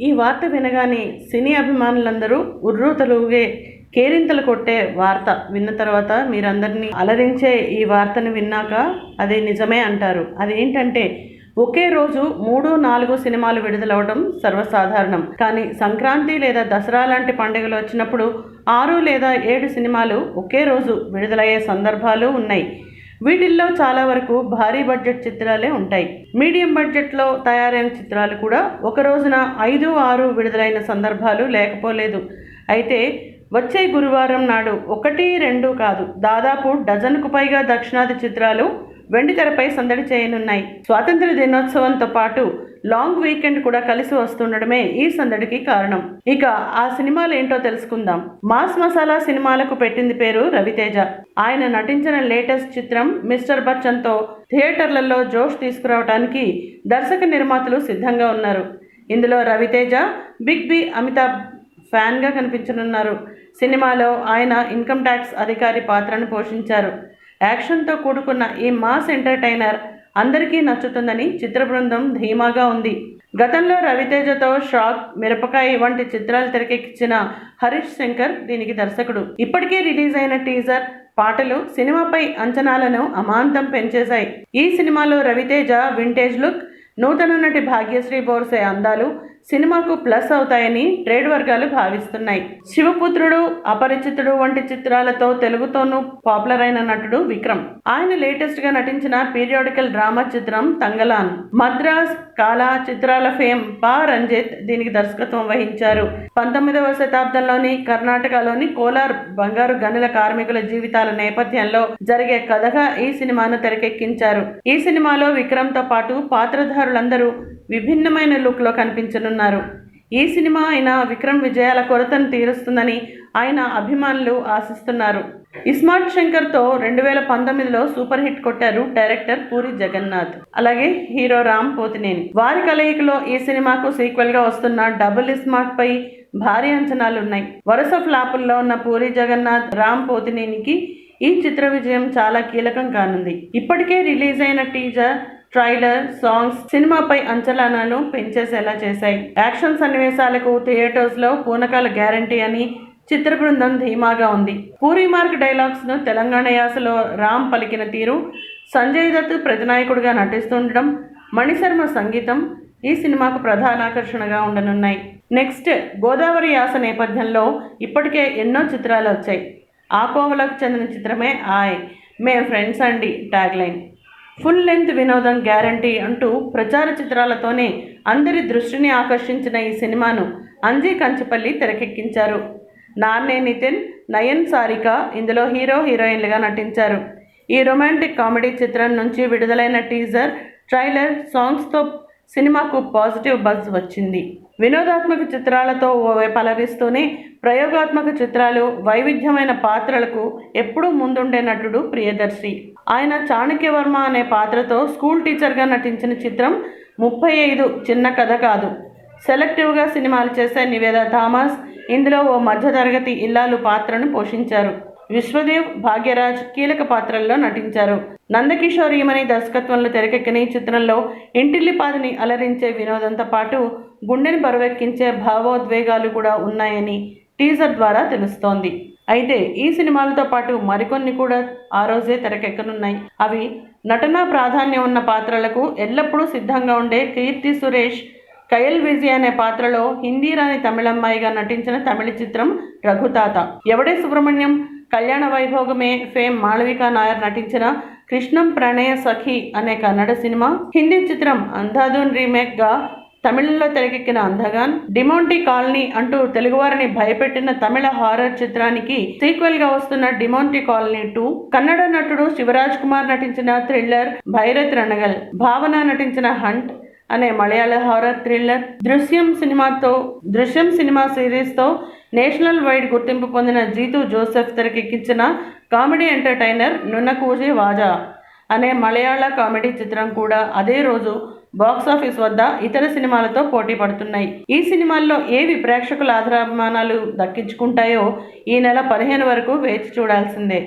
ఈ వార్త వినగానే సినీ అభిమానులందరూ ఉర్రూతలూగే కేరింతలు కొట్టే వార్త విన్న తర్వాత మీరందరినీ అలరించే ఈ వార్తను విన్నాక అది నిజమే అంటారు. అదేంటంటే ఒకే రోజు 3-4 సినిమాలు విడుదలవడం సర్వసాధారణం. కానీ సంక్రాంతి లేదా దసరా లాంటి పండుగలు వచ్చినప్పుడు 6 లేదా 7 సినిమాలు ఒకే రోజు విడుదలయ్యే సందర్భాలు ఉన్నాయి. వీటిల్లో చాలా వరకు భారీ బడ్జెట్ చిత్రాలే ఉంటాయి. మీడియం బడ్జెట్లో తయారైన చిత్రాలు కూడా ఒక రోజున 5-6 విడుదలైన సందర్భాలు లేకపోలేదు. అయితే వచ్చే గురువారం నాడు 1-2 కాదు, దాదాపు డజన్కు పైగా దక్షిణాది చిత్రాలు వెండితెరపై సందడి చేయనున్నాయి. స్వాతంత్ర దినోత్సవంతో పాటు లాంగ్ వీకెండ్ కూడా కలిసి వస్తుండడమే ఈ సందడికి కారణం. ఇక ఆ సినిమాలు ఏంటో తెలుసుకుందాం. మాస్ మసాలా సినిమాలకు పెట్టింది పేరు రవితేజ. ఆయన నటించిన లేటెస్ట్ చిత్రం మిస్టర్ బచ్చన్తో థియేటర్లలో జోష్ తీసుకురావడానికి దర్శక నిర్మాతలు సిద్ధంగా ఉన్నారు. ఇందులో రవితేజ బిగ్ బి అమితాబ్ ఫ్యాన్గా కనిపించనున్నారు. సినిమాలో ఆయన ఇన్కమ్ ట్యాక్స్ అధికారి పాత్రను పోషించారు. యాక్షన్తో కూడుకున్న ఈ మాస్ ఎంటర్టైనర్ అందరికీ నచ్చుతుందని చిత్ర బృందం ధీమాగా ఉంది. గతంలో రవితేజతో షాక్, మిరపకాయ వంటి చిత్రాలు తెరకెక్కించిన హరీష్ శంకర్ దీనికి దర్శకుడు. ఇప్పటికే రిలీజ్ అయిన టీజర్, పాటలు సినిమాపై అంచనాలను అమాంతం పెంచేశాయి. ఈ సినిమాలో రవితేజ వింటేజ్ లుక్, నూతన నటి భాగ్యశ్రీ బోర్సే అందాలు సినిమాకు ప్లస్ అవుతాయని ట్రేడ్ వర్గాలు భావిస్తున్నాయి. శివపుత్రుడు, అపరిచితుడు వంటి చిత్రాలతో తెలుగుతోనూ పాపులర్ అయిన నటుడు విక్రమ్. ఆయన లేటెస్ట్ గా నటించిన పీరియాడికల్ డ్రామా చిత్రం తంగలాన్, మద్రాస్, కాలా చిత్రాల ఫేమ్ పా రంజిత్ దీనికి దర్శకత్వం వహించారు. 19వ శతాబ్దంలోని కర్ణాటకలోని కోలార్ బంగారు గనుల కార్మికుల జీవితాల నేపథ్యంలో జరిగే కథగా ఈ సినిమాను తెరకెక్కించారు. ఈ సినిమాలో విక్రమ్తో పాటు పాత్రధారులందరూ విభిన్నమైన లుక్లో కనిపించనున్నారు. ఈ సినిమా అయినా విక్రమ్ విజయాల కొరతను తీరుస్తుందని ఆయన అభిమానులు ఆశిస్తున్నారు. ఇస్మార్ట్ శంకర్తో 2019లో సూపర్ హిట్ కొట్టారు డైరెక్టర్ పూరి జగన్నాథ్, అలాగే హీరో రామ్ పోతినేని. వారి కలయికలో ఈ సినిమాకు సీక్వెల్గా వస్తున్న డబుల్ ఇస్మార్ట్ పై భారీ అంచనాలున్నాయి. వరుస ఫ్లాపుల్లో ఉన్న పూరి జగన్నాథ్, రామ్ పోతినేనికి ఈ చిత్ర విజయం చాలా కీలకం కానుంది. ఇప్పటికే రిలీజ్ అయిన టీజర్, ట్రైలర్, సాంగ్స్ సినిమాపై అంచనాలను పెంచేసేలా చేశాయి. యాక్షన్ సన్నివేశాలకు థియేటర్స్లో పూనకాల గ్యారంటీ అని చిత్ర బృందం ధీమాగా ఉంది. పూరి మార్క్ డైలాగ్స్ను తెలంగాణ యాసలో రామ్ పలికిన తీరు, సంజయ్ దత్ ప్రతినాయకుడిగా నటిస్తుండడం, మణిశర్మ సంగీతం ఈ సినిమాకు ప్రధాన ఆకర్షణగా ఉండనున్నాయి. నెక్స్ట్ గోదావరి యాస నేపథ్యంలో ఇప్పటికే ఎన్నో చిత్రాలు వచ్చాయి. ఆ కోవలకు చెందిన చిత్రమే ఆయ్ మేం ఫ్రెండ్స్ అండి ట్యాగ్ లైన్. ఫుల్ లెంత్ వినోదం గ్యారంటీ అంటూ ప్రచార చిత్రాలతోనే అందరి దృష్టిని ఆకర్షించిన ఈ సినిమాను అంజీ కంచిపల్లి తెరకెక్కించారు. నార్నే నితిన్, నయన్ సారిక ఇందులో హీరో హీరోయిన్లుగా నటించారు. ఈ రొమాంటిక్ కామెడీ చిత్రం నుంచి విడుదలైన టీజర్, ట్రైలర్, సాంగ్స్తో సినిమాకు పాజిటివ్ బజ్ వచ్చింది. వినోదాత్మక చిత్రాలతో ఓవైపు అలరిస్తూనే ప్రయోగాత్మక చిత్రాలు, వైవిధ్యమైన పాత్రలకు ఎప్పుడూ ముందుండే నటుడు ప్రియదర్శి. ఆయన చాణక్యవర్మ అనే పాత్రతో స్కూల్ టీచర్గా నటించిన చిత్రం 35 చిన్న కథ కాదు. సెలెక్టివ్గా సినిమాలు చేసే నివేదా థామస్ ఇందులో ఓ మధ్యతరగతి ఇల్లాలు పాత్రను పోషించారు. విశ్వదేవ్, భాగ్యరాజ్ కీలక పాత్రల్లో నటించారు. నందకిషోర్ ఈమని దర్శకత్వంలో తెరకెక్కిన ఈ చిత్రంలో ఇంటిల్లిపాదిని అలరించే వినోదంతో పాటు గుండెని బరువెక్కించే భావోద్వేగాలు కూడా ఉన్నాయని టీజర్ ద్వారా తెలుస్తోంది. అయితే ఈ సినిమాలతో పాటు మరికొన్ని కూడా ఆ రోజే తెరకెక్కనున్నాయి. అవి నటనా ప్రాధాన్యం ఉన్న పాత్రలకు ఎల్లప్పుడూ సిద్ధంగా ఉండే కీర్తి సురేష్, కయల్ విజయ్ అనే పాత్రలో హిందీ రాని తమిళమ్మాయిగా నటించిన తమిళ చిత్రం రఘుతాత, ఎవడే సుబ్రహ్మణ్యం, కళ్యాణ వైభోగమే ఫేమ్ మాళవికా నాయర్ నటించిన కృష్ణం ప్రణయ సఖి అనే కన్నడ సినిమా, హిందీ చిత్రం అంధాధున్ రీమేక్గా తమిళంలో తెరకెక్కిన అందగాన్, డిమోంటీ కాలనీ అంటూ తెలుగువారిని భయపెట్టిన తమిళ హారర్ చిత్రానికి సీక్వెల్గా వస్తున్న డిమోంటీ కాలనీ 2, కన్నడ నటుడు శివరాజ్ కుమార్ నటించిన థ్రిల్లర్ భైరత్ రణగల్, భావన నటించిన హంట్ అనే మలయాళ హారర్ థ్రిల్లర్, దృశ్యం సినిమా సిరీస్తో నేషనల్ వైడ్ గుర్తింపు పొందిన జీతూ జోసెఫ్ తెరకెక్కించిన కామెడీ ఎంటర్టైనర్ నున్నకూజే వాజా అనే మలయాళ కామెడీ చిత్రం కూడా అదే రోజు బాక్సాఫీస్ వద్ద ఇతర సినిమాలతో పోటీ పడుతున్నాయి. ఈ సినిమాల్లో ఏవి ప్రేక్షకుల ఆదరాభిమానాలు దక్కించుకుంటాయో ఈ నెల 15 వరకు వేచి చూడాల్సిందే.